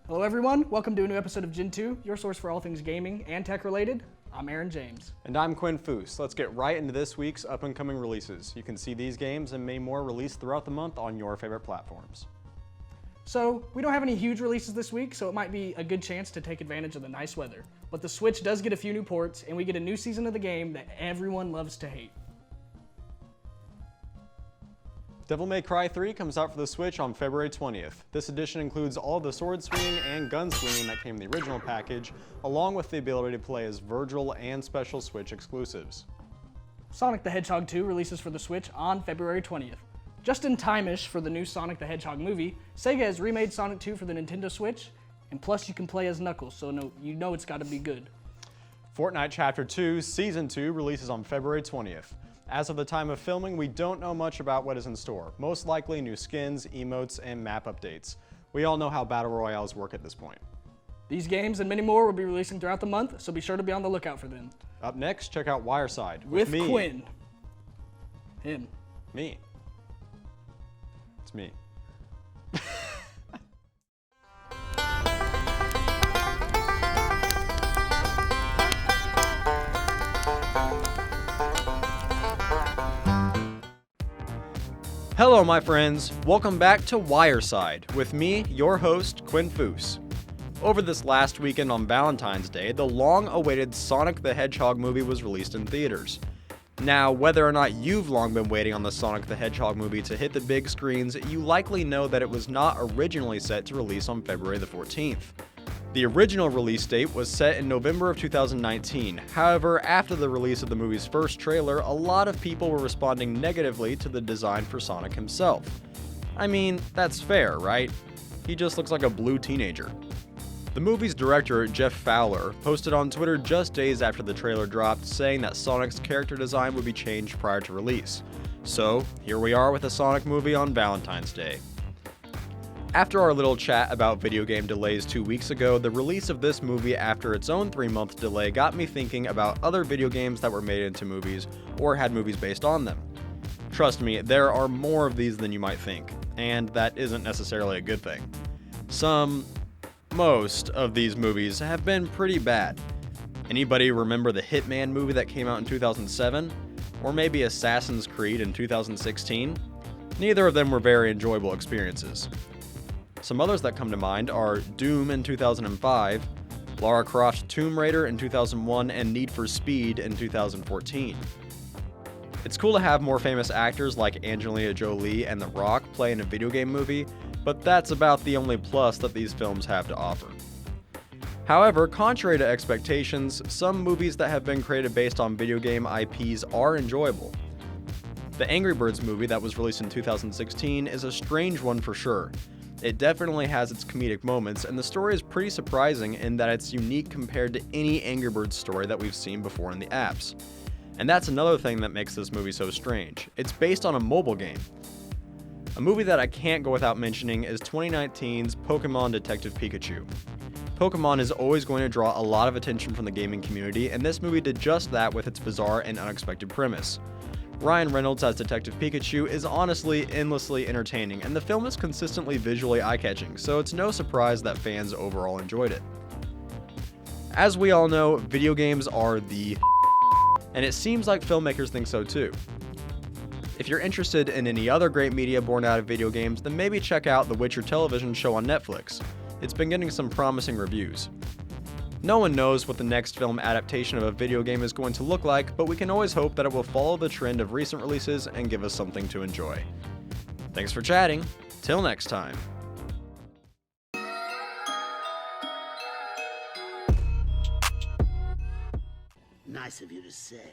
Hello everyone, welcome to a new episode of Gentoo, your source for all things gaming and tech related. I'm Aaron James. And I'm Quinn. Let's get right into this week's up-and-coming releases. You can see these games and many more released throughout the month on your favorite platforms. So, we don't have any huge releases this week, so it might be a good chance to take advantage of the nice weather. But the Switch does get a few new ports, and we get a new season of the game that everyone loves to hate. Devil May Cry 3 comes out for the Switch on February 20th. This edition includes all the sword swinging and gun swinging that came in the original package, along with the ability to play as Virgil and special Switch exclusives. Sonic the Hedgehog 2 releases for the Switch on February 20th. Just in time-ish for the new Sonic the Hedgehog movie, Sega has remade Sonic 2 for the Nintendo Switch, and plus you can play as Knuckles, so you know it's gotta be good. Fortnite Chapter 2 Season 2 releases on February 20th. As of the time of filming, we don't know much about what is in store. Most likely new skins, emotes, and map updates. We all know how Battle Royales work at this point. These games and many more will be releasing throughout the month, so be sure to be on the lookout for them. Up next, check out Wireside With me. Quinn. Him. Me. It's me. Hello, my friends. Welcome back to Wireside with me, your host, Quinn Foose. Over this last weekend on Valentine's Day, the long-awaited Sonic the Hedgehog movie was released in theaters. Now, whether or not you've long been waiting on the Sonic the Hedgehog movie to hit the big screens, you likely know that it was not originally set to release on February the 14th. The original release date was set in November of 2019. However, after the release of the movie's first trailer, a lot of people were responding negatively to the design for Sonic himself. I mean, that's fair, right? He just looks like a blue teenager. The movie's director, Jeff Fowler, posted on Twitter just days after the trailer dropped, saying that Sonic's character design would be changed prior to release. So, here we are with a Sonic movie on Valentine's Day. After our little chat about video game delays 2 weeks ago, the release of this movie after its own 3-month delay got me thinking about other video games that were made into movies or had movies based on them. Trust me, there are more of these than you might think, and that isn't necessarily a good thing. Most of these movies have been pretty bad. Anybody remember the Hitman movie that came out in 2007? Or maybe Assassin's Creed in 2016? Neither of them were very enjoyable experiences. Some others that come to mind are Doom in 2005, Lara Croft Tomb Raider in 2001, and Need for Speed in 2014. It's cool to have more famous actors like Angelina Jolie and The Rock play in a video game movie, but that's about the only plus that these films have to offer. However, contrary to expectations, some movies that have been created based on video game IPs are enjoyable. The Angry Birds movie that was released in 2016 is a strange one for sure. It definitely has its comedic moments, and the story is pretty surprising in that it's unique compared to any Angry Birds story that we've seen before in the apps. And that's another thing that makes this movie so strange. It's based on a mobile game. A movie that I can't go without mentioning is 2019's Pokémon Detective Pikachu. Pokémon is always going to draw a lot of attention from the gaming community, and this movie did just that with its bizarre and unexpected premise. Ryan Reynolds as Detective Pikachu is honestly endlessly entertaining, and the film is consistently visually eye-catching, so it's no surprise that fans overall enjoyed it. As we all know, video games are the and it seems like filmmakers think so too. If you're interested in any other great media born out of video games, then maybe check out the Witcher television show on Netflix. It's been getting some promising reviews. No one knows what the next film adaptation of a video game is going to look like, but we can always hope that it will follow the trend of recent releases and give us something to enjoy. Thanks for chatting. Till next time. Nice of you to say,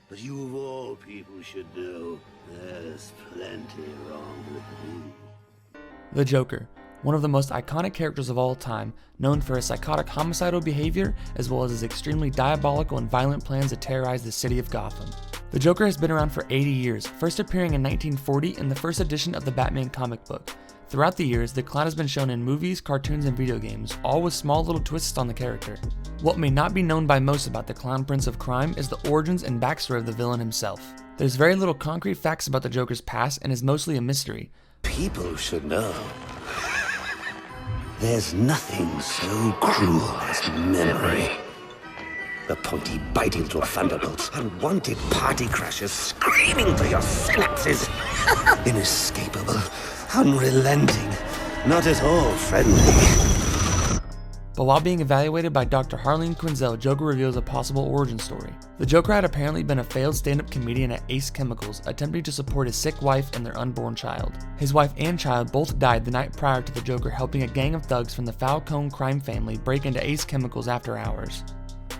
but you of all people should know there's plenty wrong with me. The Joker, one of the most iconic characters of all time, known for his psychotic homicidal behavior as well as his extremely diabolical and violent plans to terrorize the city of Gotham. The Joker has been around for 80 years, first appearing in 1940 in the first edition of the Batman comic book. Throughout the years, the clown has been shown in movies, cartoons, and video games, all with small little twists on the character. What may not be known by most about the Clown Prince of Crime is the origins and backstory of the villain himself. There's very little concrete facts about the Joker's past and is mostly a mystery. People should know. There's nothing so cruel as memory. The pointy, biting little thunderbolts, unwanted party crashers screaming through your synapses. Inescapable, unrelenting, not at all friendly. But while being evaluated by Dr. Harleen Quinzel, Joker reveals a possible origin story. The Joker had apparently been a failed stand-up comedian at Ace Chemicals, attempting to support his sick wife and their unborn child. His wife and child both died the night prior to the Joker helping a gang of thugs from the Falcone crime family break into Ace Chemicals after hours.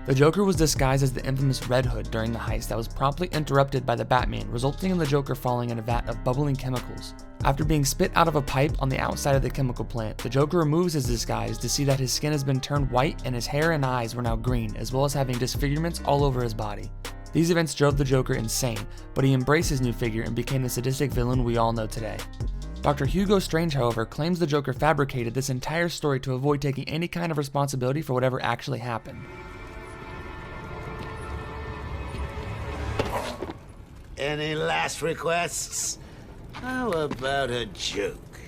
The Joker was disguised as the infamous Red Hood during the heist that was promptly interrupted by the Batman, resulting in the Joker falling in a vat of bubbling chemicals. After being spit out of a pipe on the outside of the chemical plant, the Joker removes his disguise to see that his skin has been turned white and his hair and eyes were now green, as well as having disfigurements all over his body. These events drove the Joker insane, but he embraced his new figure and became the sadistic villain we all know today. Dr. Hugo Strange, however, claims the Joker fabricated this entire story to avoid taking any kind of responsibility for whatever actually happened. Any last requests? How about a joke?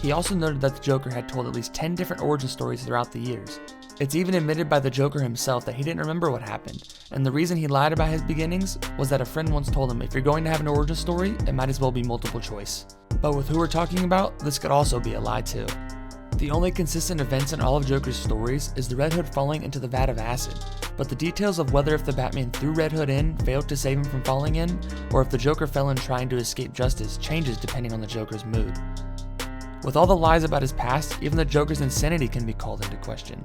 He also noted that the Joker had told at least 10 different origin stories throughout the years. It's even admitted by the Joker himself that he didn't remember what happened, and the reason he lied about his beginnings was that a friend once told him if you're going to have an origin story, it might as well be multiple choice. But with who we're talking about, this could also be a lie too. The only consistent events in all of Joker's stories is the Red Hood falling into the vat of acid, but the details of whether if the Batman threw Red Hood in failed to save him from falling in, or if the Joker fell in trying to escape justice changes depending on the Joker's mood. With all the lies about his past, even the Joker's insanity can be called into question.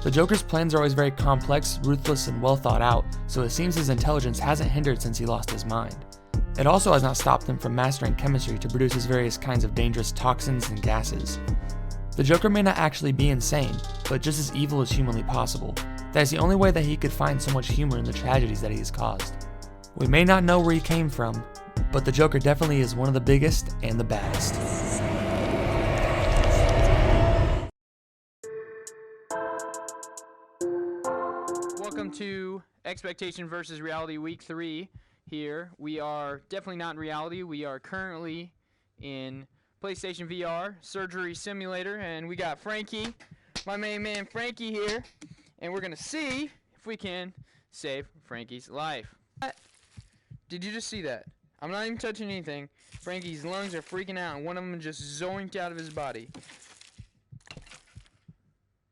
The Joker's plans are always very complex, ruthless, and well thought out, so it seems his intelligence hasn't hindered since he lost his mind. It also has not stopped him from mastering chemistry to produce his various kinds of dangerous toxins and gases. The Joker may not actually be insane, but just as evil as humanly possible. That is the only way that he could find so much humor in the tragedies that he has caused. We may not know where he came from, but the Joker definitely is one of the biggest and the baddest. Welcome to Expectation versus Reality Week 3 here. We are definitely not in reality. We are currently in PlayStation VR Surgery Simulator, and we got Frankie, my main man Frankie here, and we're going to see if we can save Frankie's life. Did you just see that? I'm not even touching anything. Frankie's lungs are freaking out, and one of them just zoinked out of his body.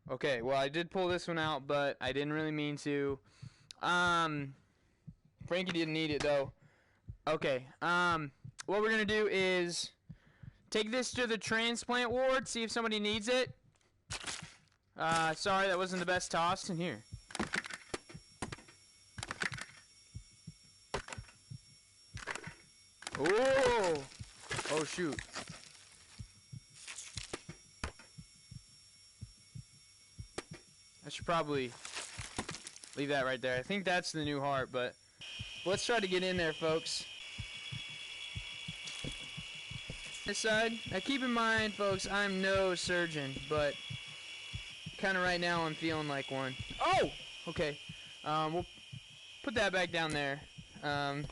Okay, well, I did pull this one out, but I didn't really mean to. Frankie didn't need it, though. Okay, what we're going to do is take this to the transplant ward, see if somebody needs it. Sorry, that wasn't the best toss. In here. Oh! Oh, shoot. I should probably leave that right there. I think that's the new heart, but let's try to get in there, folks. This side. Now keep in mind, folks, I'm no surgeon, but kind of right now I'm feeling like one. Oh! Okay. We'll put that back down there. I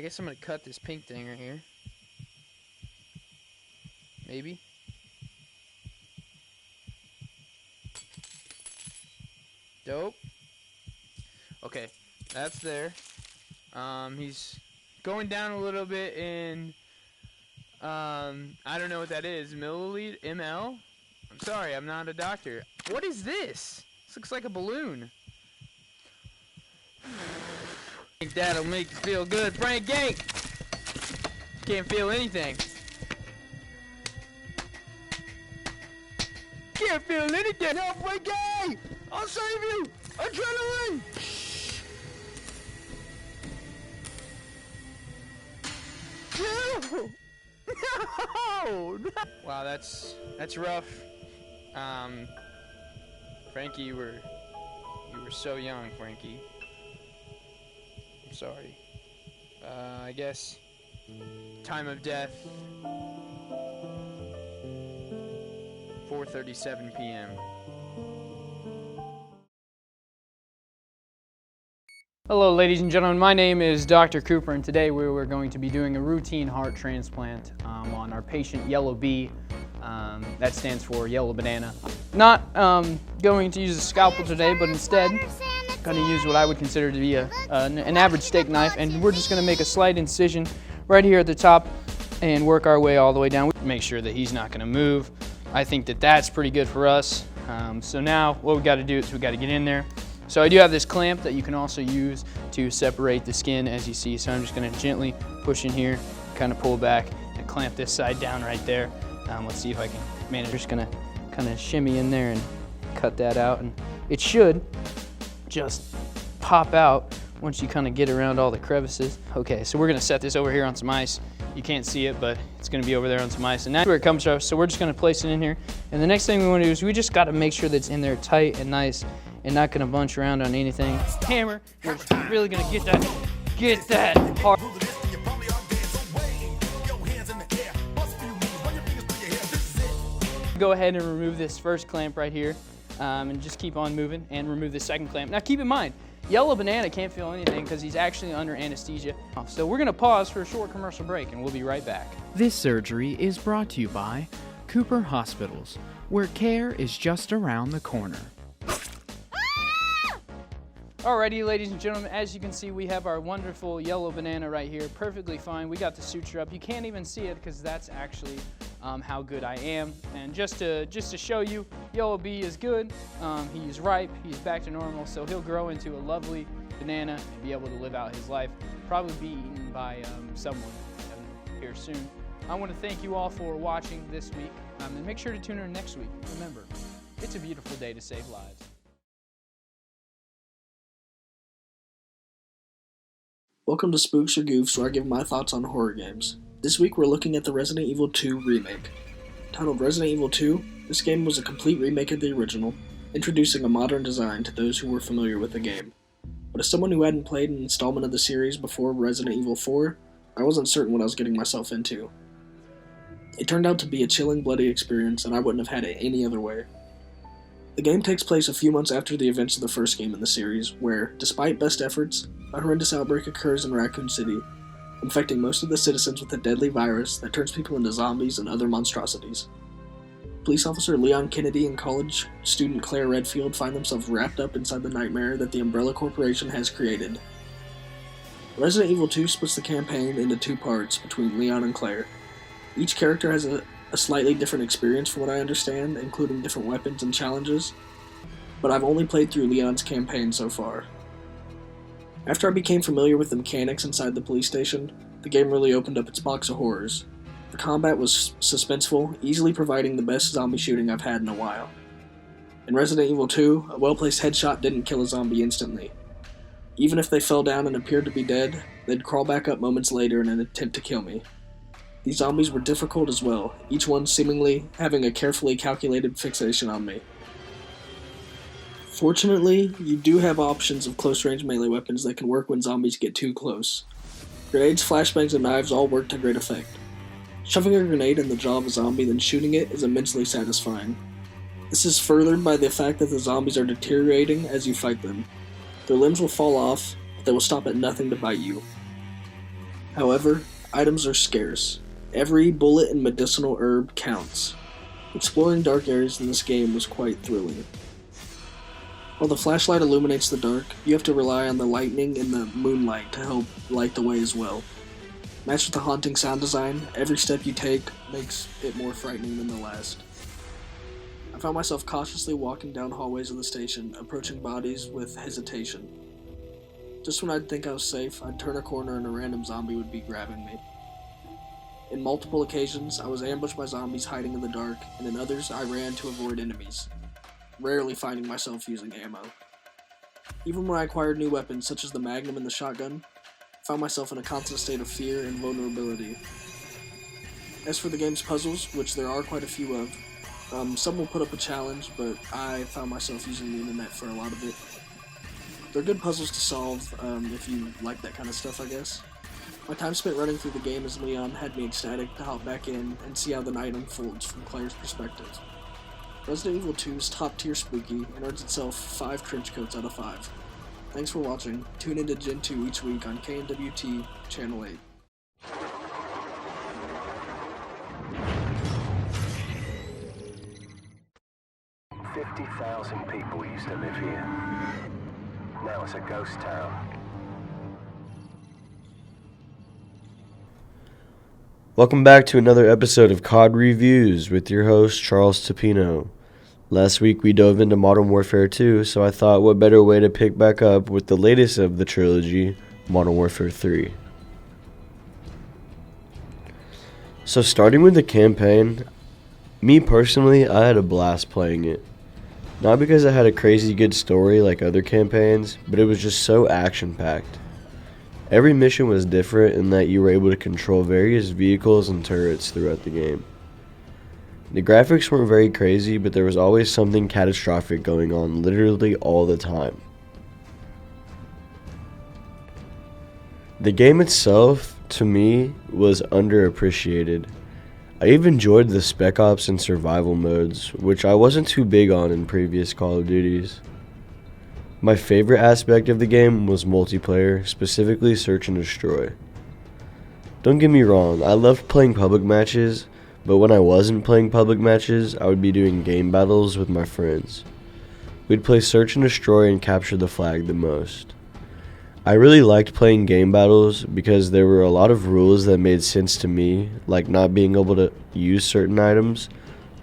guess I'm going to cut this pink thing right here. Maybe. Dope. Okay, that's there. He's going down a little bit in, I don't know what that is, milliliter, ml? I'm sorry, I'm not a doctor. What is this? This looks like a balloon. I think that'll make you feel good, Frankie! Can't feel anything. Can't feel anything! No, Frankie! I'll save you! Adrenaline! No! No! Wow, that's rough. Frankie, you were so young, Frankie. I'm sorry. I guess time of death 4:37 p.m. Hello ladies and gentlemen, my name is Dr. Cooper, and today we were going to be doing a routine heart transplant on our patient Yellow B. That stands for yellow banana. Not going to use a scalpel today, but instead going to use what I would consider to be an average steak knife, and we're just going to make a slight incision right here at the top and work our way all the way down. Make sure that he's not going to move. I think that that's pretty good for us. So now what we got to do is we got to get in there. So I do have this clamp that you can also use to separate the skin, as you see. So I'm just going to gently push in here, kind of pull back, and clamp this side down right there. Let's see if I can manage. Just going to kind of shimmy in there and cut that out, and it should just pop out once you kind of get around all the crevices. Okay, so we're going to set this over here on some ice. You can't see it, but it's going to be over there on some ice, and that's where it comes from. So we're just going to place it in here, and the next thing we want to do is we just got to make sure that it's in there tight and nice and not going to bunch around on anything. Hammer, we're just really going to get that hard. Go ahead and remove this first clamp right here, and just keep on moving and remove the second clamp. Now keep in mind, yellow banana can't feel anything because he's actually under anesthesia. So we're going to pause for a short commercial break, and we'll be right back. This surgery is brought to you by Cooper Hospitals, where care is just around the corner. Alrighty, ladies and gentlemen, as you can see, we have our wonderful yellow banana right here, perfectly fine. We got the suture up. You can't even see it because that's actually how good I am. And just to show you, Yellow B is good. He's ripe. He's back to normal, so he'll grow into a lovely banana and be able to live out his life. Probably be eaten by someone here soon. I want to thank you all for watching this week, and make sure to tune in next week. Remember, it's a beautiful day to save lives. Welcome to Spooks or Goofs, where I give my thoughts on horror games. This week we're looking at the Resident Evil 2 remake. Titled Resident Evil 2, this game was a complete remake of the original, introducing a modern design to those who were familiar with the game. But as someone who hadn't played an installment of the series before Resident Evil 4, I wasn't certain what I was getting myself into. It turned out to be a chilling, bloody experience, and I wouldn't have had it any other way. The game takes place a few months after the events of the first game in the series, where, despite best efforts, a horrendous outbreak occurs in Raccoon City, infecting most of the citizens with a deadly virus that turns people into zombies and other monstrosities. Police officer Leon Kennedy and college student Claire Redfield find themselves wrapped up inside the nightmare that the Umbrella Corporation has created. Resident Evil 2 splits the campaign into two parts between Leon and Claire. Each character has a slightly different experience from what I understand, including different weapons and challenges, but I've only played through Leon's campaign so far. After I became familiar with the mechanics inside the police station, the game really opened up its box of horrors. The combat was suspenseful, easily providing the best zombie shooting I've had in a while. In Resident Evil 2, a well-placed headshot didn't kill a zombie instantly. Even if they fell down and appeared to be dead, they'd crawl back up moments later in an attempt to kill me. These zombies were difficult as well, each one seemingly having a carefully calculated fixation on me. Fortunately, you do have options of close-range melee weapons that can work when zombies get too close. Grenades, flashbangs, and knives all work to great effect. Shoving a grenade in the jaw of a zombie then shooting it is immensely satisfying. This is furthered by the fact that the zombies are deteriorating as you fight them. Their limbs will fall off, but they will stop at nothing to bite you. However, items are scarce. Every bullet and medicinal herb counts. Exploring dark areas in this game was quite thrilling. While the flashlight illuminates the dark, you have to rely on the lightning and the moonlight to help light the way as well. Matched with the haunting sound design, every step you take makes it more frightening than the last. I found myself cautiously walking down hallways of the station, approaching bodies with hesitation. Just when I'd think I was safe, I'd turn a corner and a random zombie would be grabbing me. In multiple occasions, I was ambushed by zombies hiding in the dark, and in others, I ran to avoid enemies, rarely finding myself using ammo. Even when I acquired new weapons such as the Magnum and the shotgun, I found myself in a constant state of fear and vulnerability. As for the game's puzzles, which there are quite a few of, some will put up a challenge, but I found myself using the internet for a lot of it. They're good puzzles to solve if you like that kind of stuff, I guess. My time spent running through the game as Leon had me ecstatic to hop back in and see how the night unfolds from Claire's perspective. Resident Evil 2 is top-tier spooky and earns itself 5 trench coats out of 5. Thanks for watching. Tune into Gentoo each week on KNWT Channel 8. 50,000 people used to live here. Now it's a ghost town. Welcome back to another episode of COD Reviews with your host, Charles Tapino. Last week we dove into Modern Warfare 2, so I thought what better way to pick back up with the latest of the trilogy, Modern Warfare 3. So starting with the campaign, me personally, I had a blast playing it. Not because it had a crazy good story like other campaigns, but it was just so action-packed. Every mission was different in that you were able to control various vehicles and turrets throughout the game. The graphics weren't very crazy, but there was always something catastrophic going on literally all the time. The game itself, to me, was underappreciated. I even enjoyed the Spec Ops and survival modes, which I wasn't too big on in previous Call of Duties. My favorite aspect of the game was multiplayer, specifically Search and Destroy. Don't get me wrong, I loved playing public matches, but when I wasn't playing public matches, I would be doing game battles with my friends. We'd play Search and Destroy and capture the flag the most. I really liked playing game battles because there were a lot of rules that made sense to me, like not being able to use certain items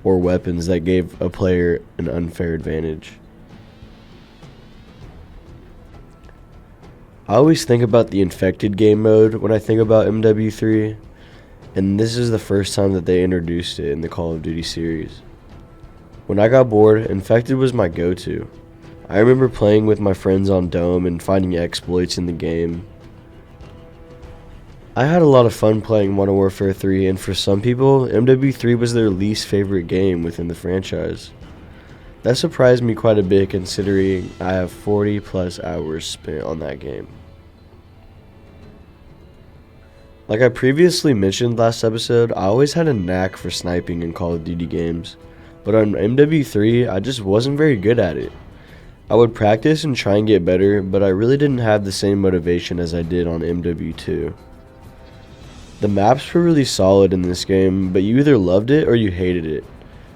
or weapons that gave a player an unfair advantage. I always think about the Infected game mode when I think about MW3, and this is the first time that they introduced it in the Call of Duty series. When I got bored, Infected was my go-to. I remember playing with my friends on Dome and finding exploits in the game. I had a lot of fun playing Modern Warfare 3, and for some people, MW3 was their least favorite game within the franchise. That surprised me quite a bit considering I have 40 plus hours spent on that game. Like I previously mentioned last episode, I always had a knack for sniping in Call of Duty games, but on MW3 I just wasn't very good at it. I would practice and try and get better, but I really didn't have the same motivation as I did on MW2. The maps were really solid in this game, but you either loved it or you hated it.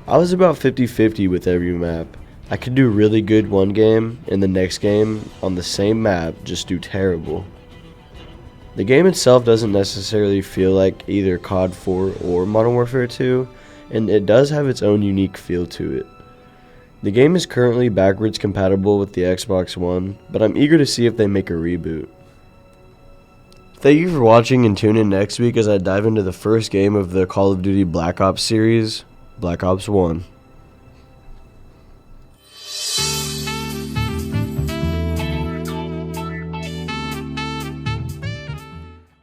I was about 50-50 with every map. I could do really good one game, and the next game, on the same map, just do terrible. The game itself doesn't necessarily feel like either COD 4 or Modern Warfare 2, and it does have its own unique feel to it. The game is currently backwards compatible with the Xbox One, but I'm eager to see if they make a reboot. Thank you for watching, and tune in next week as I dive into the first game of the Call of Duty Black Ops series, Black Ops 1.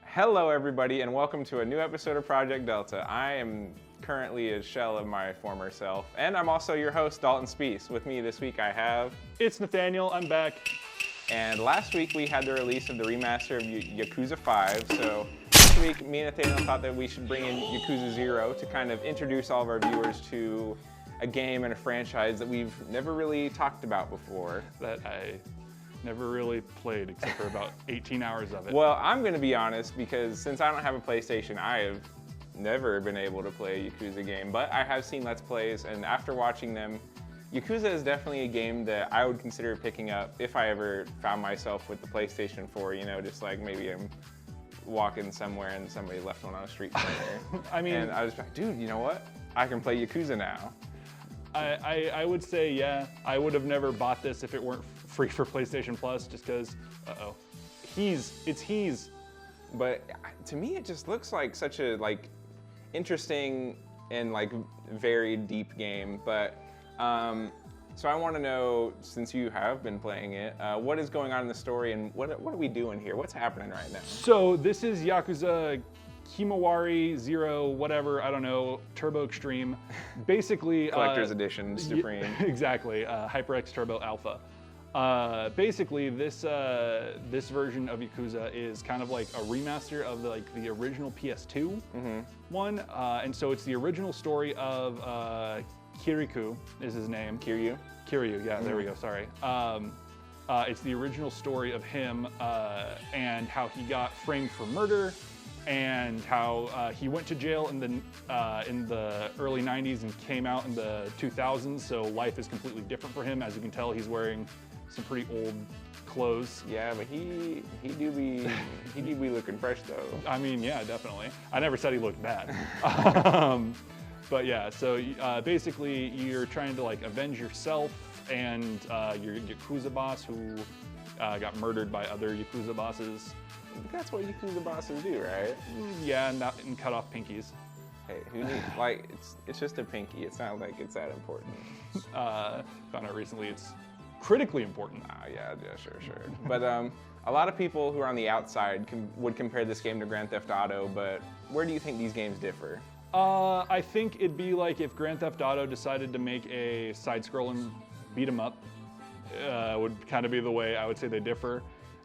Hello everybody and welcome to a new episode of Project Delta. I am currently a shell of my former self, and I'm also your host, Dalton Speece. With me this week I have... It's Nathaniel, I'm back. And last week we had the release of the remaster of Yakuza 5, so this week me and Nathaniel thought that we should bring in Yakuza 0 to kind of introduce all of our viewers to a game and a franchise that we've never really talked about before. That I never really played except for about 18 hours of it. Well, I'm going to be honest because since I don't have a PlayStation, I have never been able to play a Yakuza game, but I have seen Let's Plays, and after watching them, Yakuza is definitely a game that I would consider picking up if I ever found myself with the PlayStation 4, you know, just like maybe I'm walking somewhere and somebody left one on a street corner. I mean, and I was like, dude, you know what? I can play Yakuza now. I would say, yeah, I would have never bought this if it weren't free for PlayStation Plus, just because, it's He's. But to me, it just looks like such a interesting and very deep game. But so I want to know, since you have been playing it, what is going on in the story and what are we doing here? What's happening right now? So this is Yakuza Himawari Zero, whatever, I don't know, Turbo Extreme. Basically, Collector's Edition Supreme. Exactly, HyperX Turbo Alpha. Basically, this version of Yakuza is kind of like a remaster of the original PS2 one, and so it's the original story of Kirikou is his name. Kiryu, yeah, there we go. Sorry. It's the original story of him and how he got framed for murder. and how he went to jail in the early 90s and came out in the 2000s, so life is completely different for him. As you can tell, he's wearing some pretty old clothes. Yeah, but he do be looking fresh though. I mean, yeah, definitely. I never said he looked bad. But yeah, so basically you're trying to like avenge yourself and your Yakuza boss who got murdered by other Yakuza bosses. That's what Yakuza bosses do, right? Yeah, and cut off pinkies. Hey, who needs, like, it's just a pinky. It's not like it's that important. Found out recently it's critically important. Yeah, sure. But a lot of people who are on the outside would compare this game to Grand Theft Auto, but where do you think these games differ? I think it'd be like if Grand Theft Auto decided to make a side-scrolling beat 'em up. Would kind of be the way I would say they differ.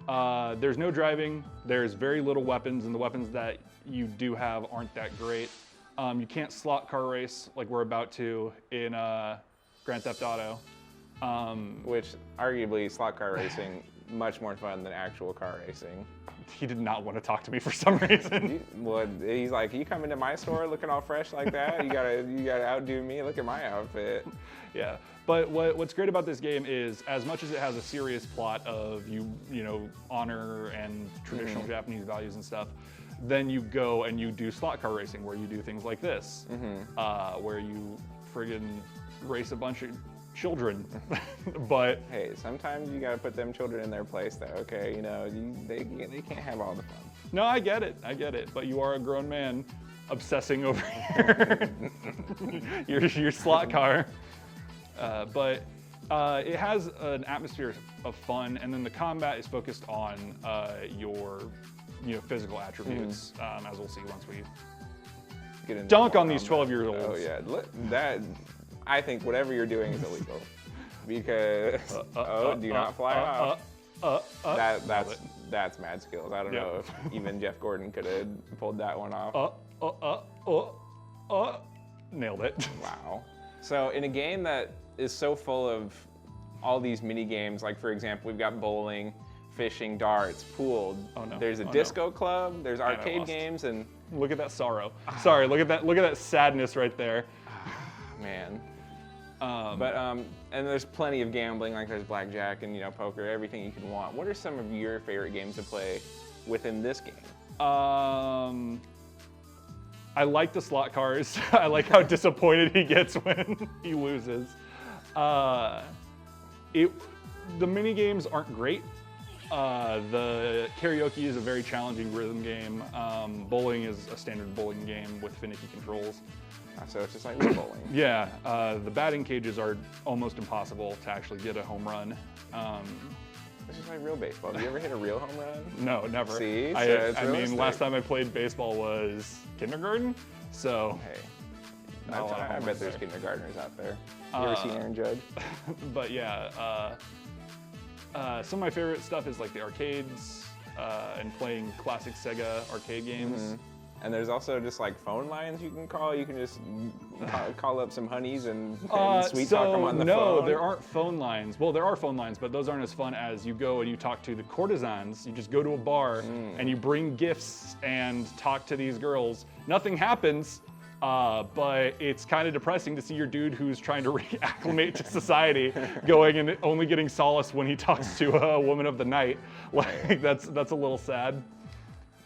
There's no driving. There's very little weapons, and the weapons that you do have aren't that great. You can't slot car race like we're about to in Grand Theft Auto. Which, arguably, slot car racing, much more fun than actual car racing. He did not want to talk to me for some reason. He's like, you come into my store looking all fresh like that? You gotta outdo me. Look at my outfit. Yeah, but what's great about this game is, as much as it has a serious plot of you know, honor and traditional Japanese values and stuff, then you go and you do slot car racing where you do things like this, where you friggin' race a bunch of children. But hey, sometimes you gotta put them children in their place though, okay? You know, they can't have all the fun. No, I get it, but you are a grown man obsessing over your slot car. But it has an atmosphere of fun, and then the combat is focused on your physical attributes, as we'll see once we get into dunk on these 12-year-olds. Oh yeah, that I think whatever you're doing is illegal because do not fly off. That's mad skills. I don't know if even Jeff Gordon could have pulled that one off. Nailed it. Wow. So in a game that is so full of all these mini games, like for example, we've got bowling, fishing, darts, pool. Oh no. There's a disco club. There's arcade games, and look at that sorrow. Sorry, look at that sadness right there. Man. And there's plenty of gambling, like there's blackjack and poker, everything you can want. What are some of your favorite games to play within this game? I like the slot cars. I like how disappointed he gets when he loses. The mini games aren't great. The karaoke is a very challenging rhythm game. Bowling is a standard bowling game with finicky controls. So it's just like bowling. Yeah, the batting cages are almost impossible to actually get a home run. It's just like real baseball. Have you ever hit a real home run? No, never. See? I mean, last time I played baseball was kindergarten, so. Hey, I bet there's kindergartners out there. You ever seen Aaron Judge? But yeah, some of my favorite stuff is like the arcades and playing classic Sega arcade games. And there's also just like phone lines you can call. You can just call up some honeys and sweet talk them on the phone. No, there aren't phone lines. Well, there are phone lines, but those aren't as fun as you go and you talk to the courtesans. You just go to a bar and you bring gifts and talk to these girls. Nothing happens, but it's kind of depressing to see your dude who's trying to reacclimate to society going and only getting solace when he talks to a woman of the night. Like that's a little sad.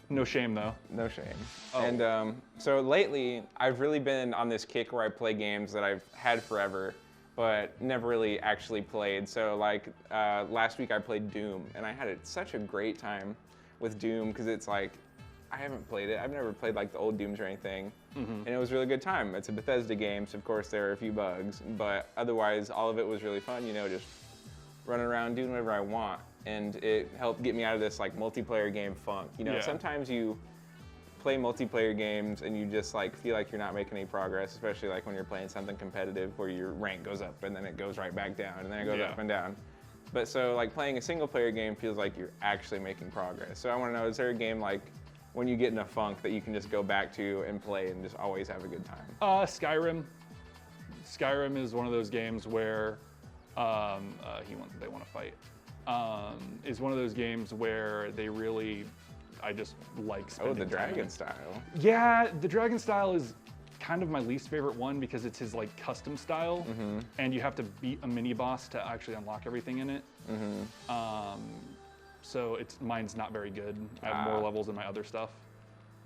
No shame, though. No shame. Oh. And so lately, I've really been on this kick where I play games that I've had forever, but never really actually played. So like last week I played Doom, and I had such a great time with Doom because it's like, I haven't played it. I've never played like the old Dooms or anything, and it was a really good time. It's a Bethesda game, so of course there are a few bugs, but otherwise all of it was really fun, just running around doing whatever I want. And it helped get me out of this like multiplayer game funk. Sometimes you play multiplayer games and you just like feel like you're not making any progress, especially like when you're playing something competitive where your rank goes up and then it goes right back down and then it goes up and down. But so like playing a single player game feels like you're actually making progress. So I want to know, is there a game like when you get in a funk that you can just go back to and play and just always have a good time? Skyrim. Skyrim is one of those games where they want to fight. Is one of those games where they really I just like Oh, spending the time in dragon it. style. Yeah, the dragon style is kind of my least favorite one because it's his like custom style, and you have to beat a mini boss to actually unlock everything in it. So mine's not very good. I have more levels than my other stuff.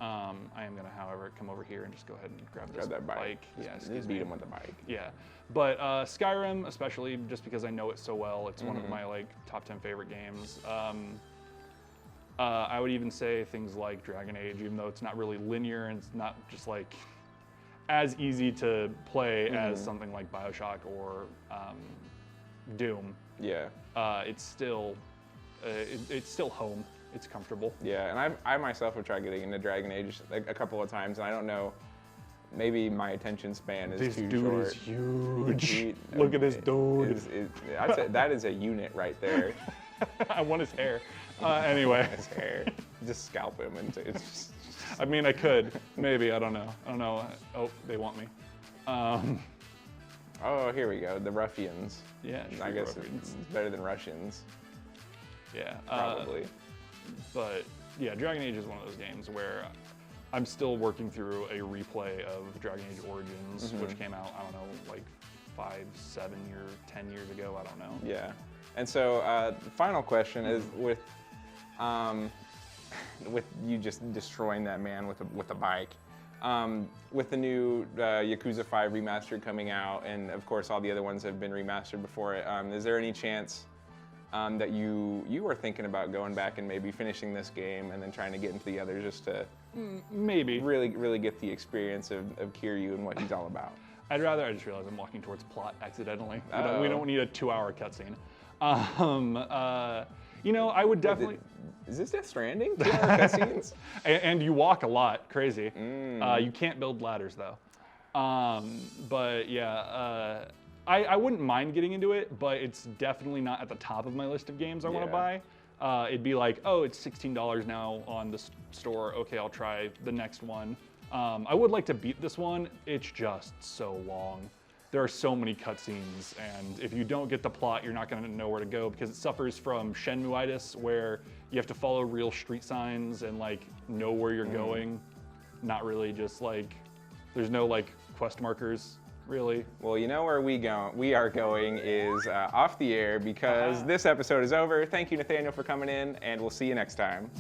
I am gonna, however, come over here and just go ahead and grab that bike. Yeah, Just beat him with the bike. Yeah, but Skyrim, especially just because I know it so well, it's one of my like top 10 favorite games. I would even say things like Dragon Age, even though it's not really linear and it's not just like as easy to play as something like BioShock or Doom. Yeah. It's still home. It's comfortable. Yeah, and I myself have tried getting into Dragon Age like a couple of times, and I don't know, maybe my attention span is too short. This dude is huge. Look at this dude. I'd say that is a unit right there. I want his hair. Anyway. His hair. Just scalp him and it's just... I mean, I could. Maybe. I don't know. Oh, they want me. Oh, here we go. The ruffians. Yeah, I guess ruffians. it's better than Russians. Yeah. Probably. But yeah, Dragon Age is one of those games where I'm still working through a replay of Dragon Age Origins, which came out, I don't know, like 5, 7 years, 10 years ago. I don't know. Yeah. And so the final question is with you just destroying that man with a bike. With the new Yakuza 5 remastered coming out, and of course all the other ones have been remastered before it, is there any chance that you are thinking about going back and maybe finishing this game and then trying to get into the others just to maybe really get the experience of Kiryu and what he's all about? I just realized I'm walking towards plot accidentally. We don't need a 2-hour cutscene. You know, I would definitely... Is this Death Stranding? 2-hour cutscenes? And you walk a lot, crazy. You can't build ladders though. But yeah, I wouldn't mind getting into it, but it's definitely not at the top of my list of games I want to buy. It'd be like, oh, it's $16 now on the store. Okay, I'll try the next one. I would like to beat this one. It's just so long. There are so many cutscenes, and if you don't get the plot, you're not going to know where to go because it suffers from Shenmue-itis, where you have to follow real street signs and like know where you're going. Not really just like, there's no like quest markers, really. Well, you know where we are going is off the air because this episode is over. Thank you, Nathaniel, for coming in, and we'll see you next time.